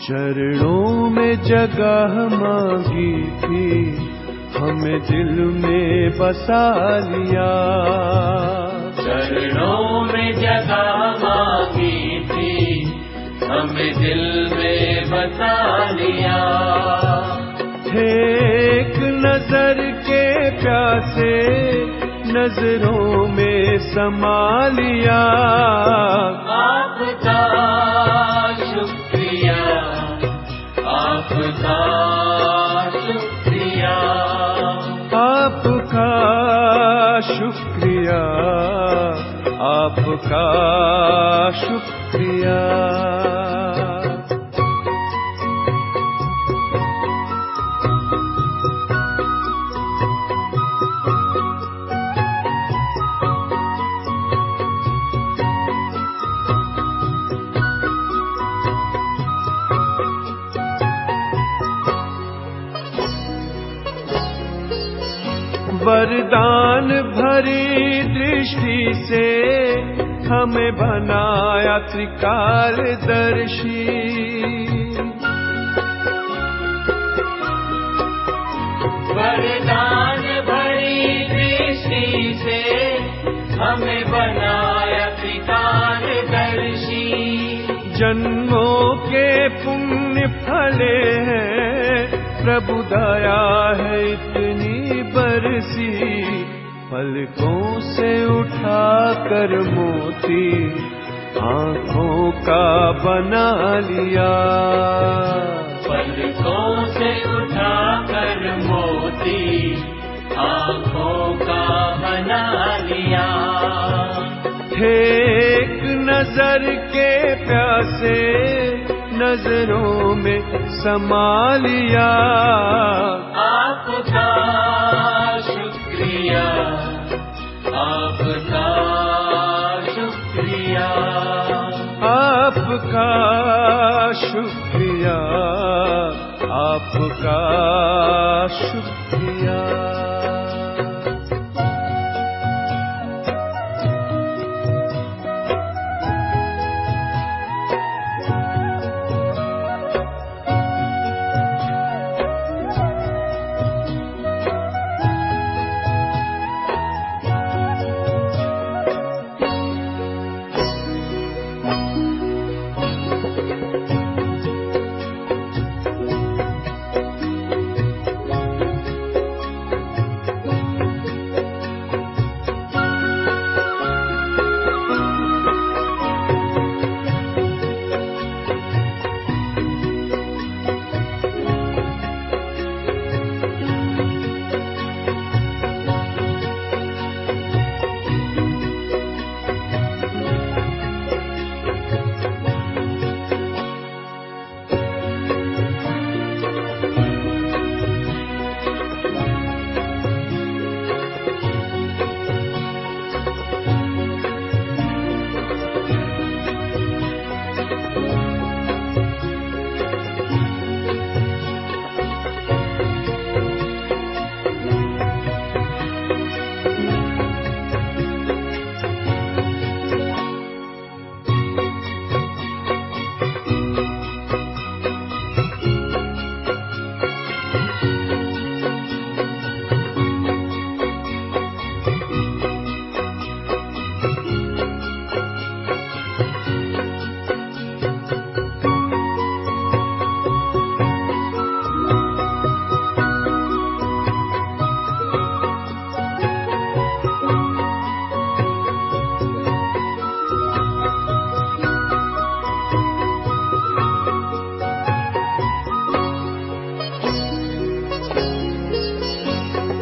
चरणों में जगह मांगी थी, हमें दिल में बसा लिया। चरणों में जगह मांगी थी, हमें दिल में बसा लिया। थे एक नजर के प्यासे, नजरों में समा लिया। आपका शुक्रिया, आपका शुक्रिया, आपका शुक्रिया, आपका शुक्रिया। वरदान भरी दृष्टि से हमें बनाया त्रिकालदर्शी। वरदान भरी दृष्टि से हमें बनाया त्रिकालदर्शी। जन्मों के पुण्य फले हैं, प्रभु दया है इतनी बरसी। पलकों से उठा कर मोती आँखों का बना लिया। पलकों से उठा कर मोती आँखों का बना लिया। थे एक नजर के प्यासे, नजरों में समा लिया। आपका शुक्रिया, आपका शुक्रिया, आपका शुक्रिया, आपका शुक्रिया।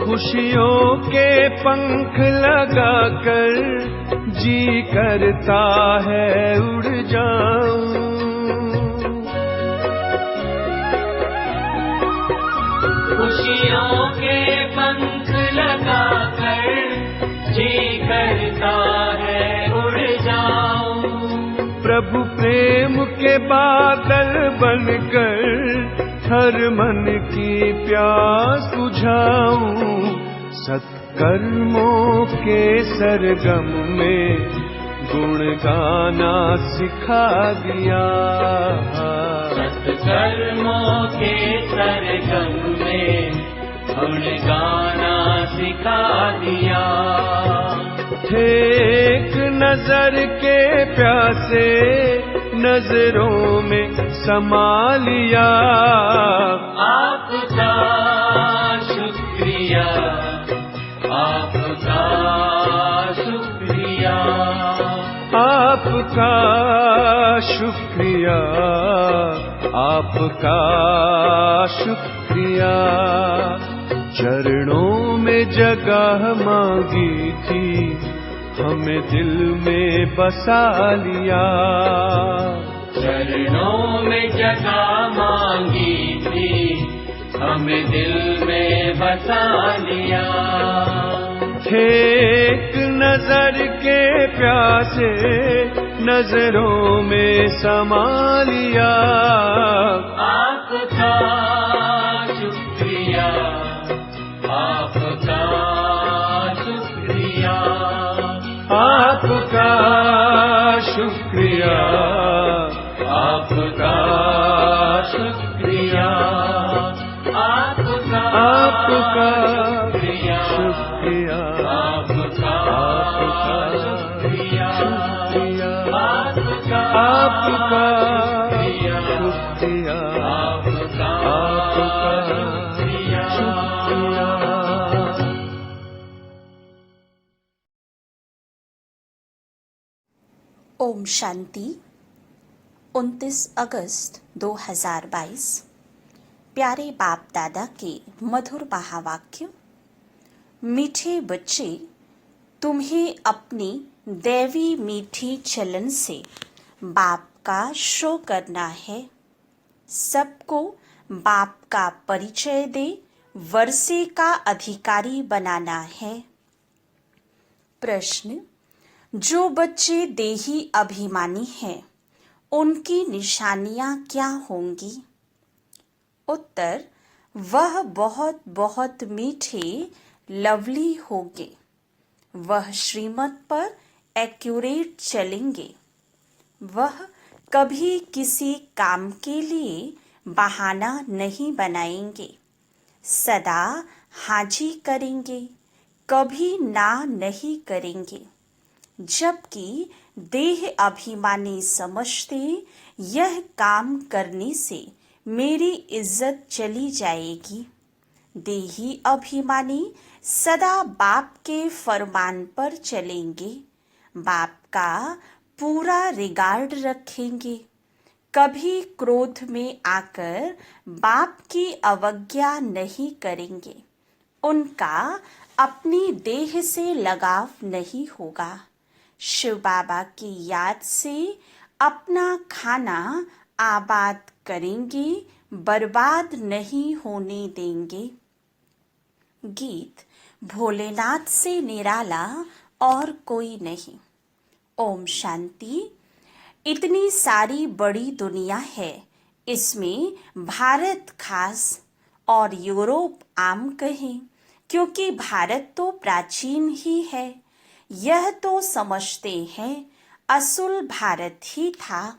खुशियों के पंख लगाकर जी करता है उड़ जाऊं। खुशियों के पंख लगाकर जी करता है उड़ जाऊं। प्रभु प्रेम के बादल बनकर हर मन की प्यास बुझाऊं। सत्कर्मों के सरगम में गुण गाना सिखा दिया। कर्मों के सरगम में गुण गाना सिखा दिया। थे एक नजर के प्यासे, नजरों में समा लिया। आपका शुक्रिया, आपका शुक्रिया, आपका शुक्रिया, आपका शुक्रिया। चरणों में जगह मांगी थी, हमें दिल में बसा लिया। चरणों में जगह मांगी थी, हमें दिल में बसा लिया। थे एक नजर के प्यासे, नजरों में समा लिया। आपका शुक्रिया, आपका शुक्रिया, आपका शुक्रिया, आपका शुक्रिया, आपका आपका शुक्रिया, शुक्रिया, आपका शुक्रिया, आपका आपका शुक्रिया, आपका आपका शुक्रिया। शुक्रिया। ओम शांति। 29 अगस्त 2022। प्यारे बाप दादा के मधुर महावाक्य। मीठे बच्चे, तुम्हें अपनी दैवी मीठी चलन से बाप का शो करना है। सबको बाप का परिचय दे वर्षे का अधिकारी बनाना है। प्रश्न, जो बच्चे देही अभिमानी हैं, उनकी निशानियां क्या होंगी? उत्तर, वह बहुत बहुत मीठे लवली होंगे। वह श्रीमत पर एक्यूरेट चलेंगे। वह कभी किसी काम के लिए बहाना नहीं बनाएंगे। सदा हाजी करेंगे, कभी ना नहीं करेंगे। जबकि देह अभिमानी समझते यह काम करने से मेरी इज्जत चली जाएगी। देही अभिमानी सदा बाप के फरमान पर चलेंगे, बाप का पूरा रिगार्ड रखेंगे। कभी क्रोध में आकर बाप की अवज्ञा नहीं करेंगे। उनका अपनी देह से लगाव नहीं होगा। शिव बाबा की याद से अपना खाना आबाद करेंगे, बर्बाद नहीं होने देंगे। गीत। भोलेनाथ से निराला और कोई नहीं। ओम शांति। इतनी सारी बड़ी दुनिया है, इसमें भारत खास और यूरोप आम कहें, क्योंकि भारत तो प्राचीन ही है। यह तो समझते हैं असुल भारत ही था।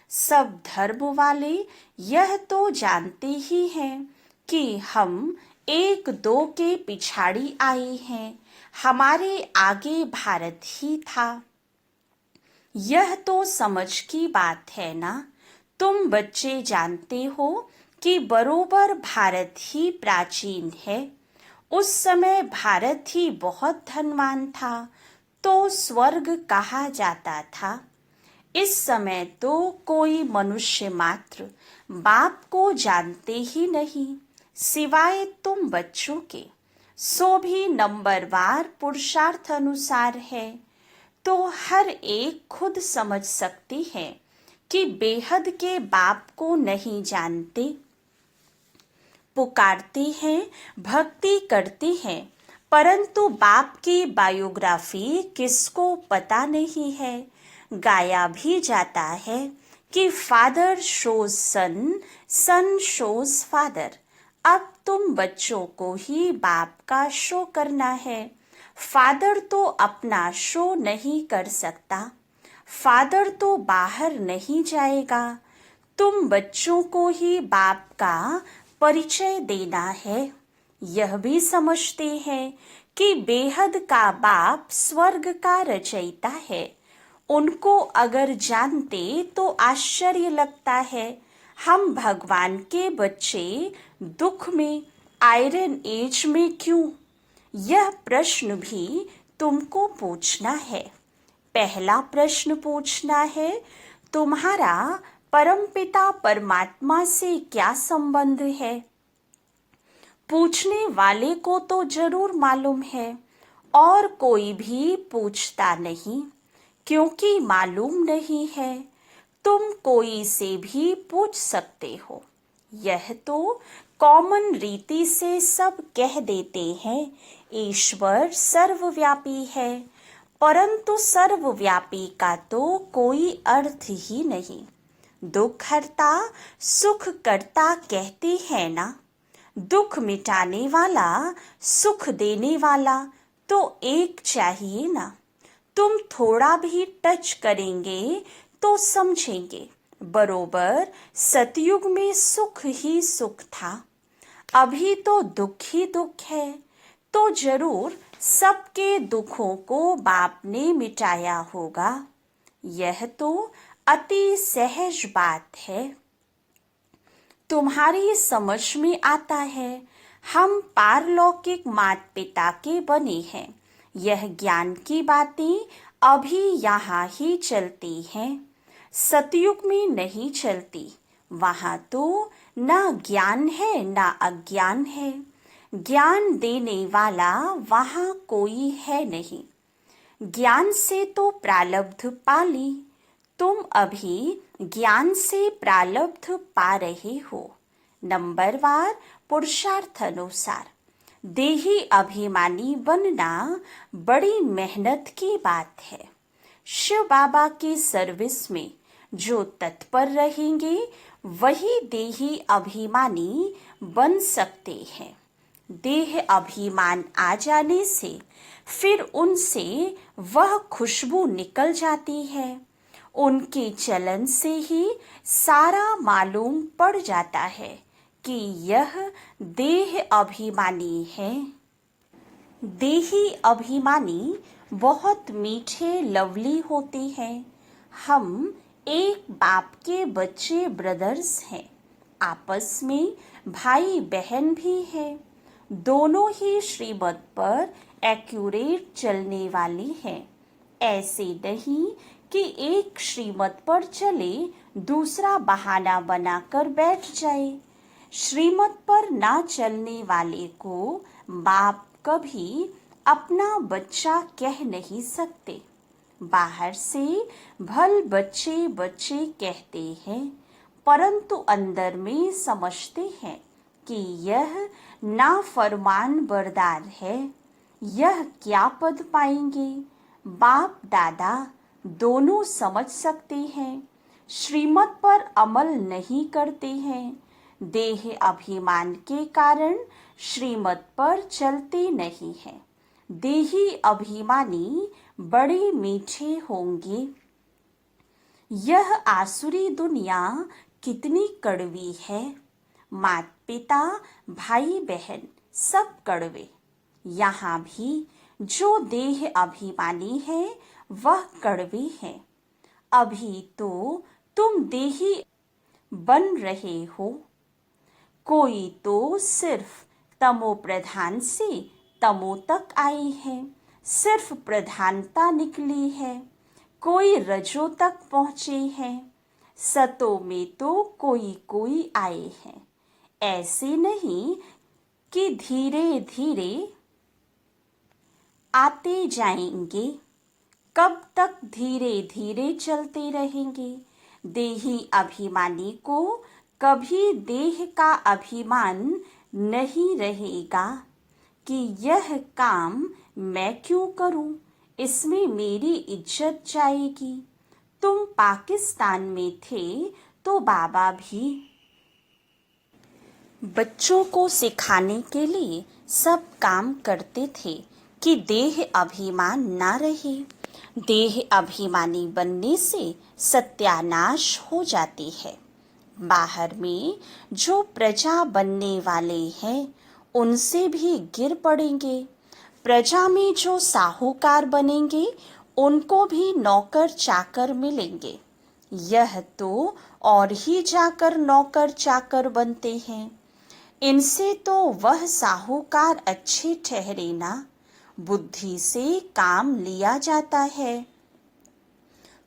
सब धर्म वाले यह तो जानते ही हैं कि हम एक दो के पिछाड़ी आए हैं, हमारे आगे भारत ही था। यह तो समझ की बात है ना। तुम बच्चे जानते हो कि बरोबर भारत ही प्राचीन है। उस समय भारत ही बहुत धनवान था, तो स्वर्ग कहा जाता था। इस समय तो कोई मनुष्य मात्र बाप को जानते ही नहीं, सिवाय तुम बच्चों के। सो भी नंबरवार पुरुषार्थ अनुसार है, तो हर एक खुद समझ सकते हैं कि बेहद के बाप को नहीं जानते। पुकारते हैं, भक्ति करते हैं, परंतु बाप की बायोग्राफी किसको पता नहीं है। गाया भी जाता है कि फादर शोज सन, सन शोज फादर। अब तुम बच्चों को ही बाप का शो करना है। फादर तो अपना शो नहीं कर सकता। फादर तो बाहर नहीं जाएगा। तुम बच्चों को ही बाप का परिचय देना है। यह भी समझते हैं कि बेहद का बाप स्वर्ग का रचयिता है। उनको अगर जानते तो आश्चर्य लगता है, हम भगवान के बच्चे दुख में, आयरन एज में क्यों? यह प्रश्न भी तुमको पूछना है। पहला प्रश्न पूछना है, तुम्हारा परमपिता परमात्मा से क्या संबंध है? पूछने वाले को तो जरूर मालूम है, और कोई भी पूछता नहीं, क्योंकि मालूम नहीं है। तुम कोई से भी पूछ सकते हो। यह तो कॉमन रीति से सब कह देते हैं, ईश्वर सर्वव्यापी है, परंतु सर्वव्यापी का तो कोई अर्थ ही नहीं। दुख हरता सुख करता कहते हैं ना, दुख मिटाने वाला सुख देने वाला तो एक चाहिए ना। तुम थोड़ा भी टच करेंगे तो समझेंगे, बरोबर सतयुग में सुख ही सुख था, अभी तो दुख ही दुख है, तो जरूर सबके दुखों को बाप ने मिटाया होगा। यह तो अति सहज बात है। तुम्हारी समझ में आता है, हम पारलौकिक माता पिता के बने हैं। यह ज्ञान की बातें अभी यहाँ ही चलती हैं, सतयुग में नहीं चलती। वहाँ तो ना ज्ञान है ना अज्ञान है। ज्ञान देने वाला वहाँ कोई है नहीं। ज्ञान से तो प्रारब्ध पा ली, तुम अभी ज्ञान से प्रारब्ध पा रहे हो। नंबरवार पुरुषार्थ अनुसार देही अभिमानी बनना बड़ी मेहनत की बात है। शिव बाबा की सर्विस में जो तत्पर रहेंगे वही देही अभिमानी बन सकते हैं। देह अभिमान आ जाने से फिर उनसे वह खुशबू निकल जाती है। उनके चलन से ही सारा मालूम पड़ जाता है कि यह देह अभिमानी है। देही अभिमानी बहुत मीठे लवली होते हैं। हम एक बाप के बच्चे ब्रदर्स हैं, आपस में भाई बहन भी हैं। दोनों ही श्रीमत पर एक्यूरेट चलने वाले हैं। ऐसे नहीं कि एक श्रीमत पर चले दूसरा बहाना बनाकर बैठ जाए। श्रीमत पर ना चलने वाले को बाप कभी अपना बच्चा कह नहीं सकते। बाहर से भल बच्चे बच्चे कहते हैं, परंतु अंदर में समझते हैं कि यह नाफरमान बरदार है। यह क्या पद पाएंगे? बाप दादा दोनों समझ सकते हैं, श्रीमत पर अमल नहीं करते हैं। देह अभिमान के कारण श्रीमत पर चलते नहीं हैं। देही अभिमानी बड़े मीठे होंगे। यह आसुरी दुनिया कितनी कड़वी है। माता पिता भाई बहन सब कड़वे। यहाँ भी जो देह अभिमानी है वह कड़वे है। अभी तो तुम देही बन रहे हो। कोई तो सिर्फ तमो प्रधान से तमो तक आए हैं, सिर्फ प्रधानता निकली है। कोई रजो तक पहुँचे हैं, सतो में तो कोई कोई आए हैं। ऐसे नहीं कि धीरे धीरे आते जाएंगे। कब तक धीरे धीरे चलते रहेंगे? देही अभिमानी को कभी देह का अभिमान नहीं रहेगा कि यह काम मैं क्यों करूं, इसमें मेरी इज्जत जाएगी। तुम पाकिस्तान में थे तो बाबा भी बच्चों को सिखाने के लिए सब काम करते थे कि देह अभिमान ना रहे। देह अभिमानी बनने से सत्यानाश हो जाती है। बाहर में जो प्रजा बनने वाले हैं उनसे भी गिर पड़ेंगे। प्रजा में जो साहूकार बनेंगे उनको भी नौकर चाकर मिलेंगे। यह तो और ही जाकर नौकर चाकर बनते हैं। इनसे तो वह साहूकार अच्छे ठहरे ना। बुद्धि से काम लिया जाता है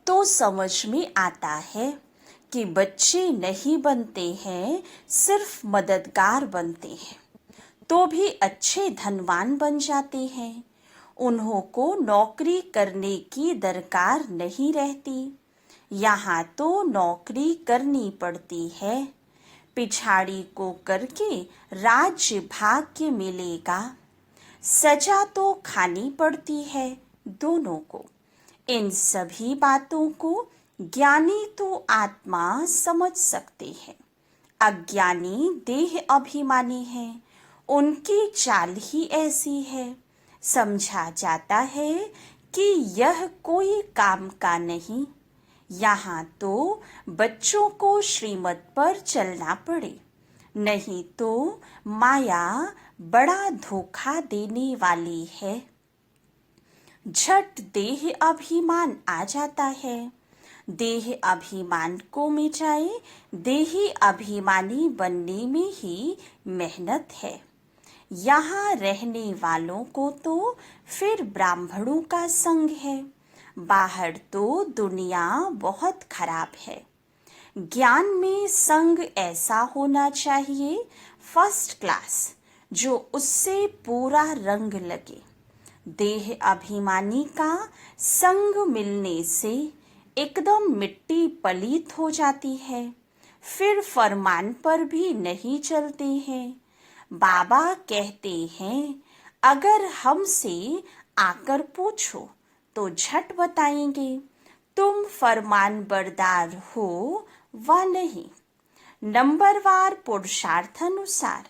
तो समझ में आता है कि बच्चे नहीं बनते हैं, सिर्फ मददगार बनते हैं तो भी अच्छे धनवान बन जाते हैं। उन्हों को नौकरी करने की दरकार नहीं रहती। यहाँ तो नौकरी करनी पड़ती है। पिछाड़ी को करके राज्य भाग्य मिलेगा। सजा तो खानी पड़ती है दोनों को। इन सभी बातों को ज्ञानी तो आत्मा समझ सकते हैं। अज्ञानी देह अभिमानी है, उनकी चाल ही ऐसी है। समझा जाता है कि यह कोई काम का नहीं। यहाँ तो बच्चों को श्रीमत पर चलना पड़े, नहीं तो माया बड़ा धोखा देने वाली है। झट देह अभिमान आ जाता है। देह अभिमान को मिटाए, देही अभिमानी बनने में ही मेहनत है। यहाँ रहने वालों को तो फिर ब्राह्मणों का संग है। बाहर तो दुनिया बहुत खराब है। ज्ञान में संग ऐसा होना चाहिए फर्स्ट क्लास, जो उससे पूरा रंग लगे। देह अभिमानी का संग मिलने से एकदम मिट्टी पलीत हो जाती है, फिर फरमान पर भी नहीं चलते हैं। बाबा कहते हैं, अगर हमसे आकर पूछो तो झट बताएंगे तुम फरमान बरदार हो व नहीं। नंबरवार पुरुषार्थानुसार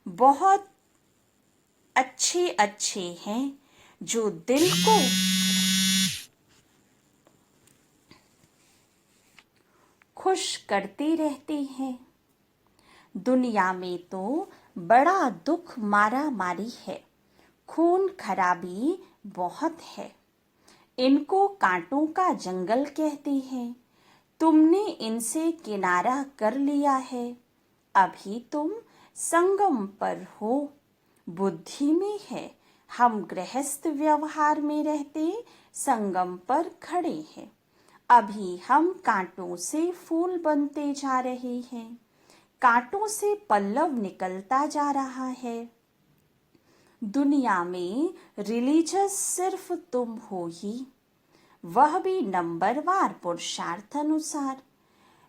बहुत अच्छे अच्छे हैं जो दिल को खुश करते रहते हैं। दुनिया में तो बड़ा दुख मारा मारी है, खून खराबी बहुत है। इनको कांटों का जंगल कहते हैं। तुमने इनसे किनारा कर लिया है, अभी तुम संगम पर हो। बुद्धि में है, हम गृहस्थ व्यवहार में रहते संगम पर खड़े हैं। अभी हम कांटों से फूल बनते जा रहे हैं, कांटों से पल्लव निकलता जा रहा है। दुनिया में रिलीजियस सिर्फ तुम हो ही, वह भी नंबरवार पुरुषार्थ अनुसार।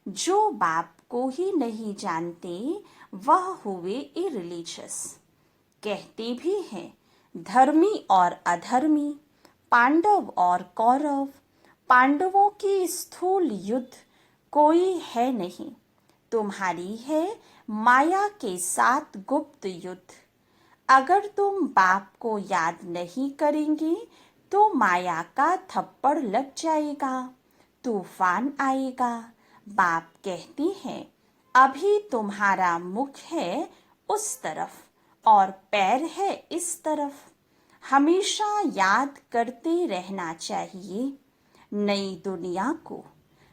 जो बाप को ही नहीं जानते वह हुए इरिलीजियस। कहते भी हैं धर्मी और अधर्मी, पांडव और कौरव। पांडवों की स्थूल युद्ध कोई है नहीं, तुम्हारी है माया के साथ गुप्त युद्ध। अगर तुम बाप को याद नहीं करेंगे तो माया का थप्पड़ लग जाएगा, तूफान आएगा। बाप कहते हैं अभी तुम्हारा मुख है उस तरफ और पैर है इस तरफ। हमेशा याद करते रहना चाहिए नई दुनिया को।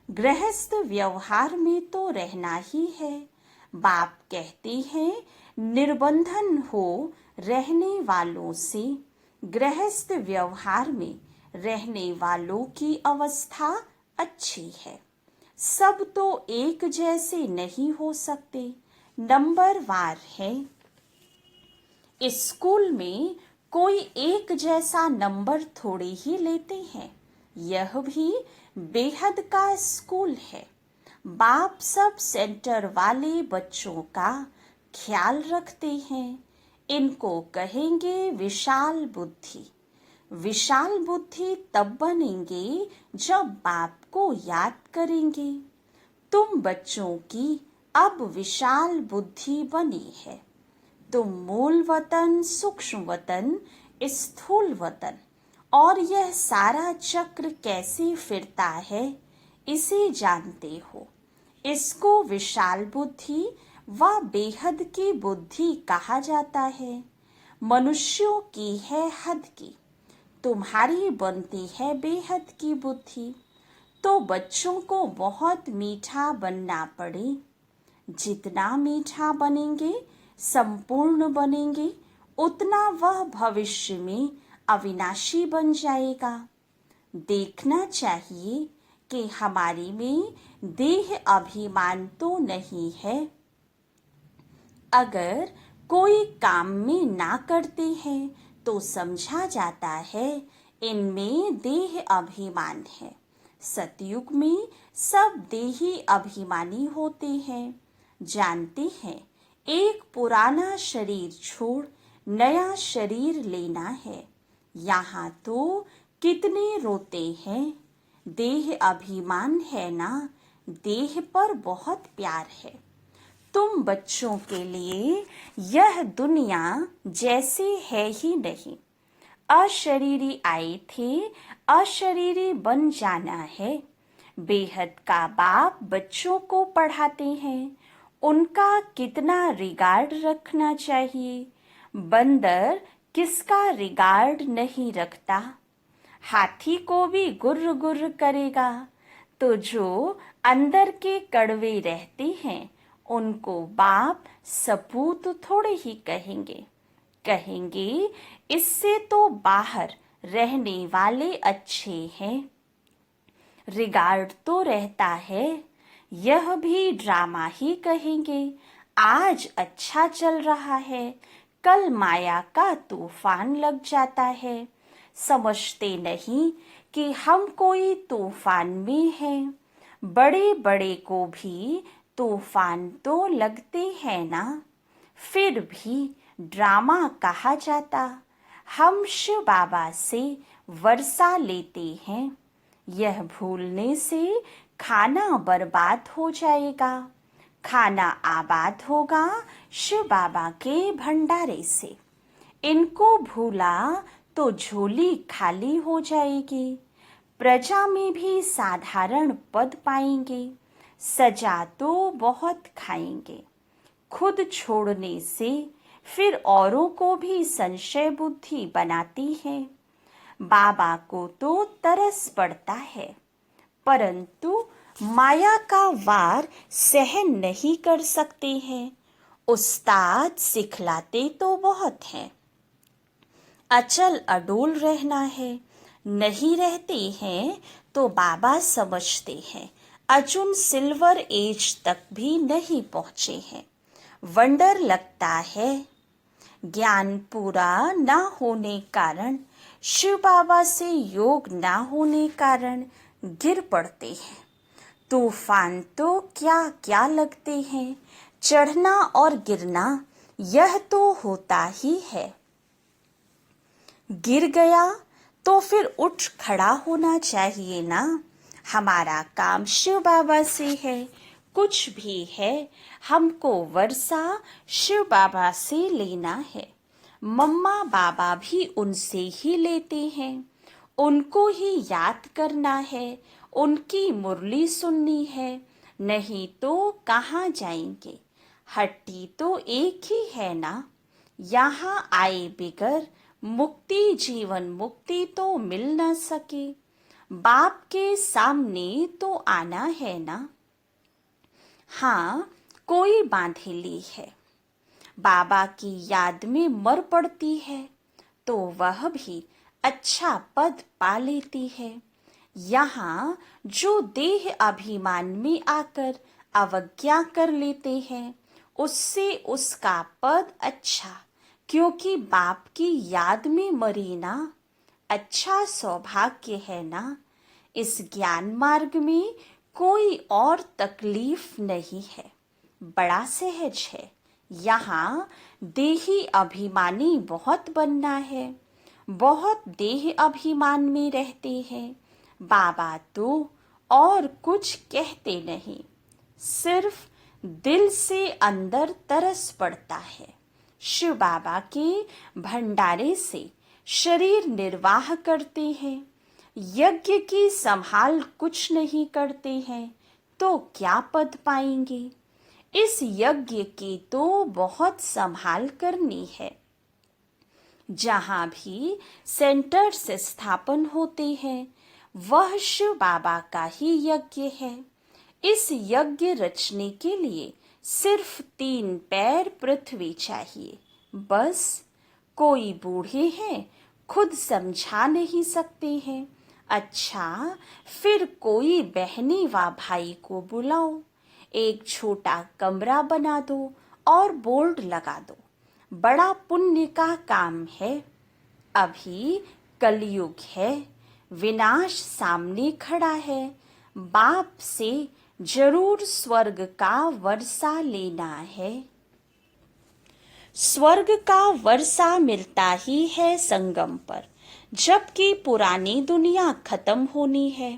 गृहस्थ व्यवहार में तो रहना ही है। बाप कहते हैं निर्बंधन हो रहने वालों से। गृहस्थ व्यवहार में रहने वालों की अवस्था अच्छी है। सब तो एक जैसे नहीं हो सकते, नंबरवार है। स्कूल में कोई एक जैसा नंबर थोड़े ही लेते हैं, यह भी बेहद का स्कूल है। बाप सब सेंटर वाले बच्चों का ख्याल रखते हैं। इनको कहेंगे विशाल बुद्धि। विशाल बुद्धि तब बनेंगे जब बाप को याद करेंगे। तुम बच्चों की अब विशाल बुद्धि बनी है। तुम मूल वतन, सूक्ष्म वतन, स्थूल वतन और यह सारा चक्र कैसे फिरता है इसे जानते हो। इसको विशाल बुद्धि व बेहद की बुद्धि कहा जाता है। मनुष्यों की है हद की, तुम्हारी बनती है बेहद की बुद्धि। तो बच्चों को बहुत मीठा बनना पड़े। जितना मीठा बनेंगे, संपूर्ण बनेंगे, उतना वह भविष्य में अविनाशी बन जाएगा। देखना चाहिए कि हमारी में देह अभिमान तो नहीं है। अगर कोई काम में ना करते हैं तो समझा जाता है इनमें देह अभिमान है। सतयुग में सब देही अभिमानी होते हैं। जानते हैं एक पुराना शरीर छोड़ नया शरीर लेना है। यहाँ तो कितने रोते हैं। देह अभिमान है ना, देह पर बहुत प्यार है। तुम बच्चों के लिए यह दुनिया जैसी है ही नहीं। अशरीरी आए थे, अशरीरी बन जाना है। बेहद का बाप बच्चों को पढ़ाते हैं, उनका कितना रिगार्ड रखना चाहिए। बंदर किसका रिगार्ड नहीं रखता। हाथी को भी गुर्र गुर्र करेगा। तो जो अंदर के कड़वे रहते हैं उनको बाप सपूत थोड़े ही कहेंगे इससे तो बाहर रहने वाले अच्छे हैं। रिगार्ड तो रहता है, यह भी ड्रामा ही कहेंगे। आज अच्छा चल रहा है, कल माया का तूफान लग जाता है। समझते नहीं कि हम कोई तूफान में हैं। बड़े बड़े को भी तूफान तो लगते हैं ना, फिर भी ड्रामा कहा जाता। हम शिव बाबा से वर्षा लेते हैं, यह भूलने से खाना बर्बाद हो जाएगा। खाना आबाद होगा शिव बाबा के भंडारे से। इनको भूला तो झोली खाली हो जाएगी। प्रजा में भी साधारण पद पाएंगे, सजा तो बहुत खाएंगे। खुद छोड़ने से फिर औरों को भी संशय बुद्धि बनाती है। बाबा को तो तरस पड़ता है, परंतु माया का वार सहन नहीं कर सकते हैं। उस्ताद सिखलाते तो बहुत हैं, अचल अडोल रहना है। नहीं रहते हैं तो बाबा समझते हैं अर्जुन सिल्वर एज तक भी नहीं पहुंचे हैं। वंडर लगता है। ज्ञान पूरा ना होने कारण, शिव बाबा से योग ना होने कारण गिर पड़ते हैं। तूफान तो क्या क्या लगते हैं। चढ़ना और गिरना यह तो होता ही है। गिर गया तो फिर उठ खड़ा होना चाहिए ना। हमारा काम शिव बाबा से है। कुछ भी है हमको वर्षा शिव बाबा से लेना है। मम्मा बाबा भी उनसे ही लेते हैं। उनको ही याद करना है, उनकी मुरली सुननी है, नहीं तो कहाँ जाएंगे। हट्टी तो एक ही है ना। यहाँ आए बिगर मुक्ति जीवन मुक्ति तो मिल न सके। बाप के सामने तो आना है ना। हाँ, कोई बांधेली है, बाबा की याद में मर पड़ती है तो वह भी अच्छा पद पा लेती है। यहाँ जो देह अभिमान में आकर अवज्ञा कर लेते हैं उससे उसका पद अच्छा, क्योंकि बाप की याद में मरी ना। अच्छा सौभाग्य है ना। इस ज्ञान मार्ग में कोई और तकलीफ नहीं है, बड़ा सहज है। यहाँ देही अभिमानी बहुत बनना है। बहुत देह अभिमान में रहते हैं। बाबा तो और कुछ कहते नहीं, सिर्फ दिल से अंदर तरस पड़ता है। शिव बाबा के भंडारे से शरीर निर्वाह करते हैं। यज्ञ की संभाल कुछ नहीं करते हैं, तो क्या पद पाएंगे। इस यज्ञ की तो बहुत संभाल करनी है। जहाँ भी सेंटर्स स्थापन होते हैं वह शिव बाबा का ही यज्ञ है। इस यज्ञ रचने के लिए सिर्फ 3 पैर पृथ्वी चाहिए, बस। कोई बूढ़े हैं, खुद समझा नहीं सकते हैं। अच्छा, फिर कोई बहनी व भाई को बुलाओ, एक छोटा कमरा बना दो और बोर्ड लगा दो। बड़ा पुण्य का काम है। अभी कलयुग है, विनाश सामने खड़ा है। बाप से जरूर स्वर्ग का वर्षा लेना है। स्वर्ग का वर्षा मिलता ही है संगम पर, जबकि पुरानी दुनिया खत्म होनी है,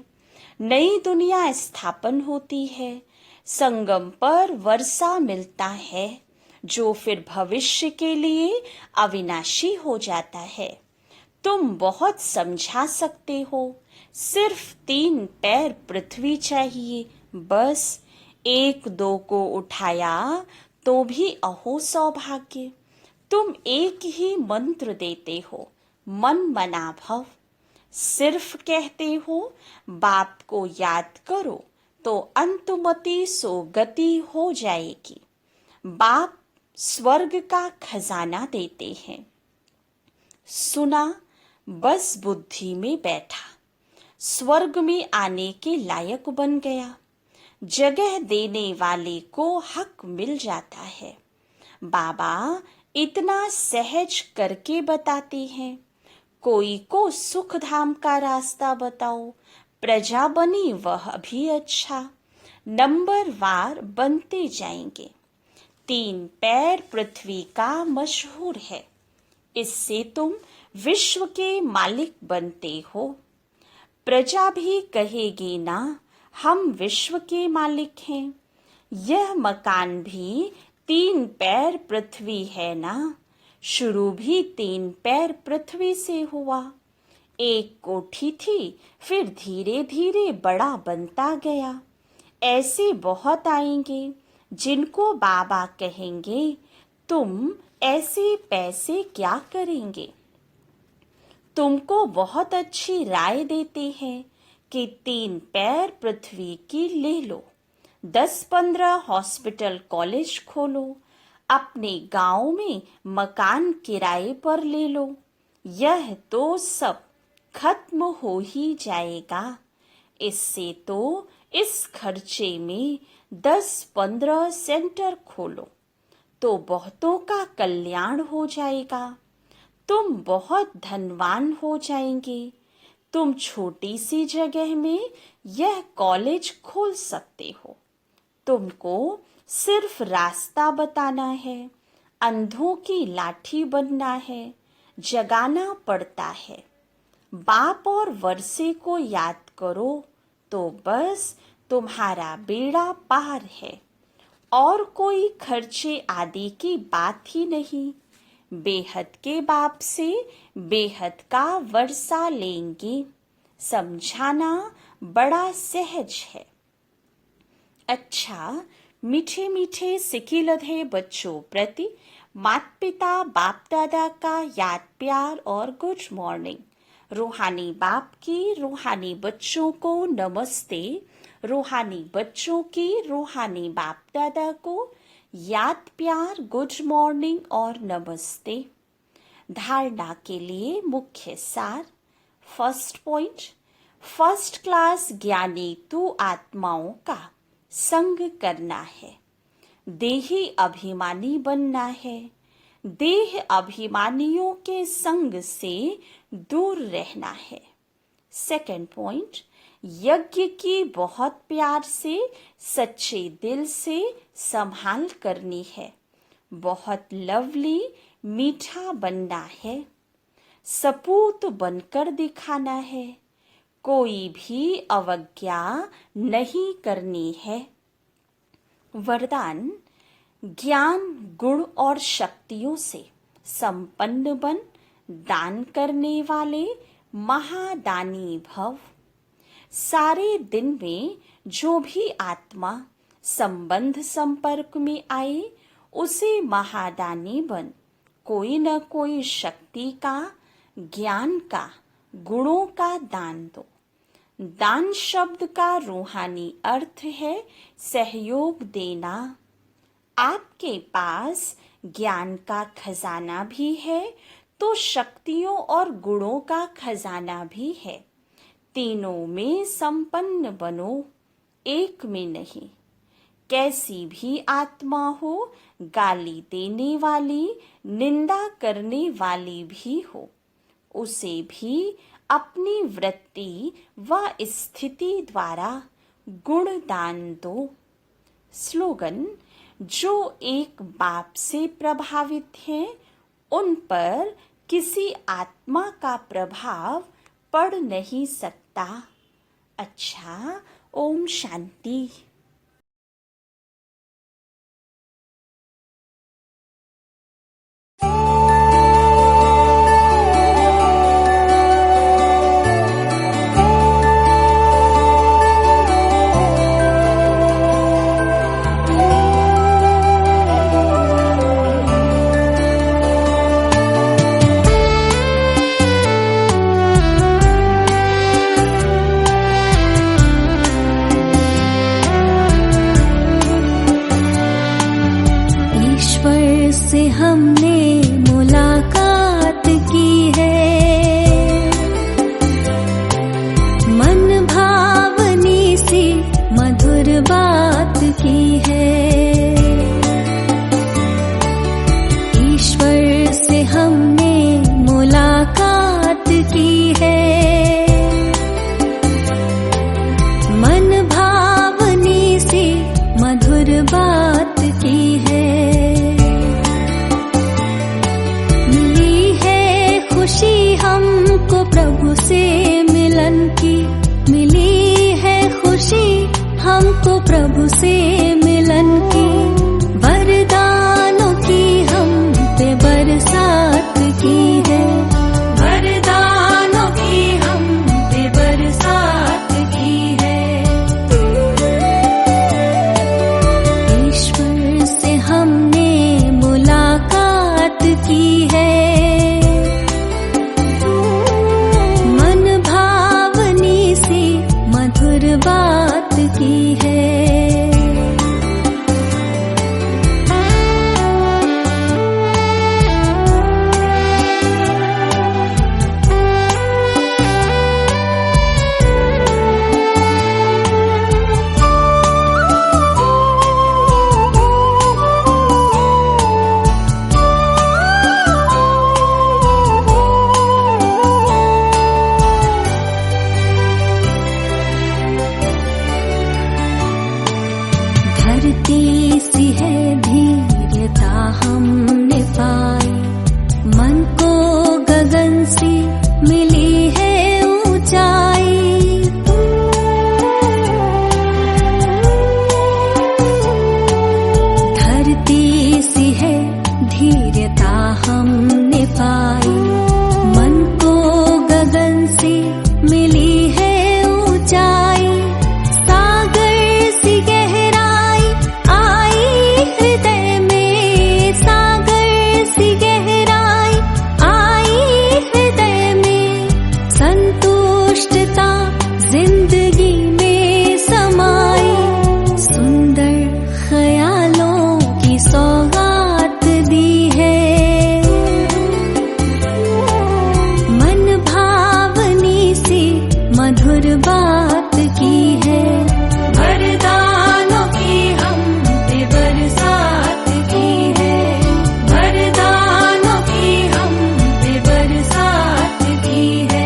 नई दुनिया स्थापन होती है। संगम पर वर्षा मिलता है जो फिर भविष्य के लिए अविनाशी हो जाता है। तुम बहुत समझा सकते हो, सिर्फ 3 पैर पृथ्वी चाहिए, बस। 1-2 को उठाया तो भी अहो सौभाग्य। तुम एक ही मंत्र देते हो, मन मना भव। सिर्फ कहते हो बाप को याद करो तो अंतुमति सो गति हो जाएगी। बाप स्वर्ग का खजाना देते हैं। सुना, बस बुद्धि में बैठा, स्वर्ग में आने के लायक बन गया। जगह देने वाले को हक मिल जाता है। बाबा इतना सहज करके बताते हैं। कोई को सुख धाम का रास्ता बताओ, प्रजा बनी वह भी अच्छा। नंबर वार बनते जाएंगे। 3 पैर पृथ्वी का मशहूर है, इससे तुम विश्व के मालिक बनते हो। प्रजा भी कहेगी ना, हम विश्व के मालिक हैं। यह मकान भी 3 पैर पृथ्वी है ना, शुरू भी 3 पैर पृथ्वी से हुआ। एक कोठी थी, फिर धीरे धीरे बड़ा बनता गया। ऐसे बहुत आएंगे जिनको बाबा कहेंगे, तुम ऐसे पैसे क्या करेंगे। तुमको बहुत अच्छी राय देते हैं कि 3 पैर पृथ्वी की ले लो, 10-15 हॉस्पिटल कॉलेज खोलो, अपने गांव में मकान किराए पर ले लो। यह तो सब खत्म हो ही जाएगा। इससे तो इस खर्चे में 10-15 सेंटर खोलो तो बहुतों का कल्याण हो जाएगा। तुम बहुत धनवान हो जाएंगे। तुम छोटी सी जगह में यह कॉलेज खोल सकते हो। तुमको सिर्फ रास्ता बताना है, अंधों की लाठी बनना है, जगाना पड़ता है। बाप और वर्षे को याद करो तो बस तुम्हारा बेड़ा पार है। और कोई खर्चे आदि की बात ही नहीं। बेहद के बाप से बेहद का वर्षा लेंगे। समझाना बड़ा सहज है। अच्छा, मीठे मीठे सिखी लधे बच्चों प्रति माता पिता बाप दादा का याद प्यार और गुड मॉर्निंग। रूहानी बाप की रूहानी बच्चों को नमस्ते। रूहानी बच्चों की रूहानी बाप दादा को याद प्यार गुड मॉर्निंग और नमस्ते। धारणा के लिए मुख्य सार। फर्स्ट पॉइंट, फर्स्ट क्लास ज्ञानी तू आत्माओं का संग करना है। देही अभिमानी बनना है। देह अभिमानियों के संग से दूर रहना है। सेकंड पॉइंट, यज्ञ की बहुत प्यार से सच्चे दिल से संभाल करनी है। बहुत लवली मीठा बनना है। सपूत बनकर दिखाना है। कोई भी अवज्ञा नहीं करनी है। वरदान, ज्ञान गुण और शक्तियों से संपन्न बन दान करने वाले महादानी भव। सारे दिन में जो भी आत्मा संबंध संपर्क में आए उसे महादानी बन कोई न कोई शक्ति का, ज्ञान का, गुणों का दान दो। दान शब्द का रूहानी अर्थ है सहयोग देना। आपके पास ज्ञान का खजाना भी है तो शक्तियों और गुणों का खजाना भी है। तीनों में संपन्न बनो, एक में नहीं। कैसी भी आत्मा हो, गाली देने वाली, निंदा करने वाली भी हो, उसे भी अपनी वृत्ति व स्थिति द्वारा गुण दान दो। स्लोगन: जो एक बाप से प्रभावित हैं, उन पर किसी आत्मा का प्रभाव पड़ नहीं सकता। अच्छा, ओम शांति। से हमने मुलाकात की है, मन भावनी सी मधुर बात की है। ईश्वर से हमने मुलाकात की है, मन भावनी सी मधुर बात की है। खुशी हमको प्रभु से मिलन की, मिली है खुशी हमको प्रभु से मिलन की। वरदानों की हम पे बरसात की है, वरदानों की हम पे बरसात की है। ईश्वर से हमने मुलाकात की है, बात की है। धरती सी है धीरता हमने पाई, मन को गगन सी मिली है ऊंचाई। धरती सी है धीरता हमने पाई, मन को गगन सी मिली है ऊंचाई। जिंदगी में समाई सुंदर ख्यालों की सौगात दी है। मन भावनी सी मधुर बात की है, वरदानों की हम पे बरसात की है, वरदानों की हम पे बरसात की है।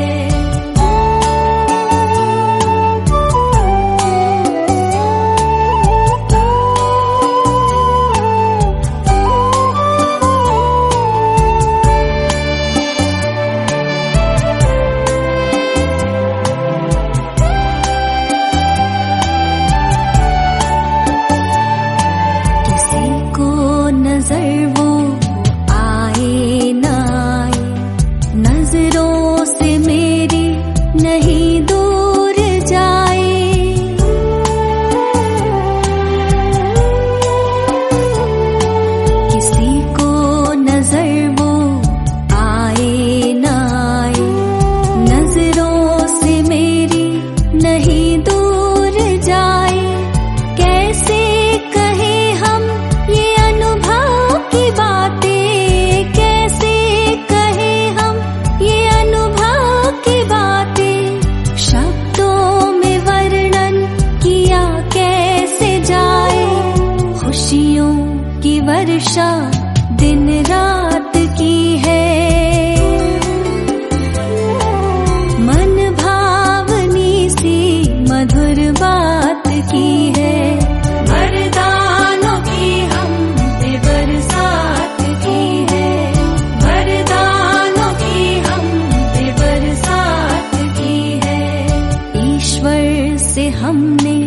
हमने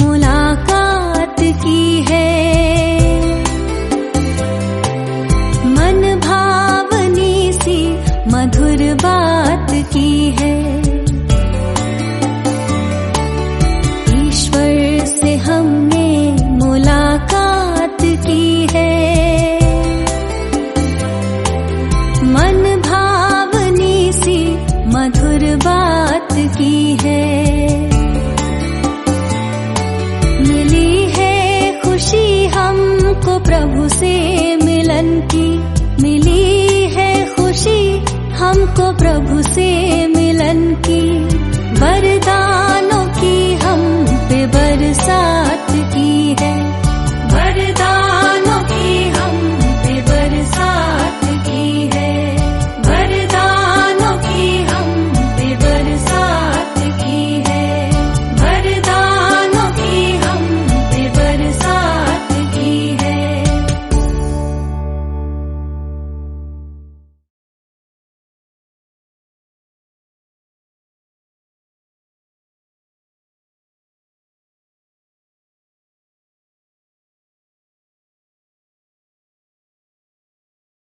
मुलाकात की है। मन भावनी सी मधुर बात की है। ईश्वर से हमने मुलाकात की है। मन भावनी सी मधुर बात की है। मिली है खुशी हमको प्रभु से मिलन की। मिली है खुशी हमको प्रभु से